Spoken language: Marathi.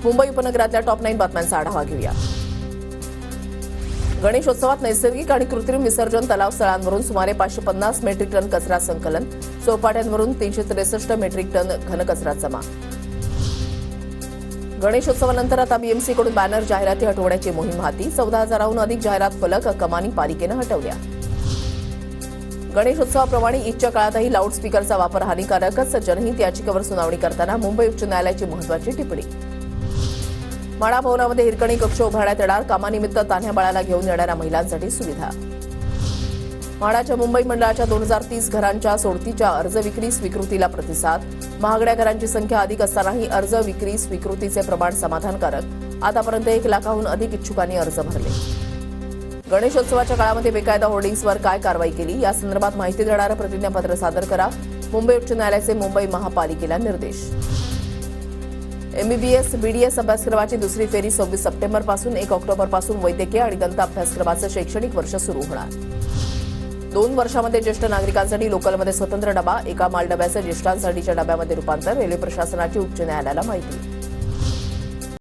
मुंबई उपनगरातल्या टॉप 9 बातम्यांचा आढावा घेऊया. गणेशोत्सवात नैसर्गिक आणि कृत्रिम विसर्जन तलाव स्थळांवरून सुमारे 550 मेट्रिक टन कचरा संकलन, चौपाट्यांवरून 363 मेट्रिक टन घनकचरा जमा. गणेशोत्सवानंतर आता बीएमसीकडून बॅनर जाहिराती हटवण्याची मोहीम हाती. 14,000हून अधिक जाहिरात फलक कमानी पालिकेनं हटवल्या. गणेशोत्सवाप्रमाणे ईदच्या काळातही लाऊडस्पीकरचा वापर हानिकारकच, जनहित याचिकेवर सुनावणी करताना मुंबई उच्च न्यायालयाची महत्त्वाची टिप्पणी. माढा भवनामध्ये हिरकणी कक्ष उभारण्यात येणार, कामानिमित्त तान्ह्या बाळाला घेऊन येणाऱ्या महिलांसाठी सुविधा. म्हाडाच्या मुंबई मंडळाच्या 2030 घरांच्या सोडतीच्या अर्ज विक्री स्वीकृतीला प्रतिसाद. महागड्या घरांची संख्या अधिक असतानाही अर्ज विक्री स्वीकृतीचे प्रमाण समाधानकारक. आतापर्यंत 1 लाखाहून अधिक इच्छुकांनी अर्ज भरले. गणेशोत्सवाच्या काळामध्ये बेकायदा होर्डिंग्सवर काय कारवाई केली, या संदर्भात माहिती देणारं प्रतिज्ञापत्र सादर करा. मुंबई उच्च न्यायालयाचे मुंबई महापालिकेला निर्देश. एमबीबीएस बीडीएस अभ्यासक्रमाची दुसरी फेरी 26 सप्टेंबरपासून 1 ऑक्टोबरपासून वैद्यकीय आणि दंत अभ्यासक्रमाचं शैक्षणिक वर्ष सुरू होणार. 2 वर्षांमध्ये ज्येष्ठ नागरिकांसाठी लोकलमध्ये स्वतंत्र डबा, एका मालडब्याचं ज्येष्ठांसाठीच्या डब्यामध्ये रूपांतर. रेल्वे प्रशासनाची उच्च न्यायालयाला माहिती.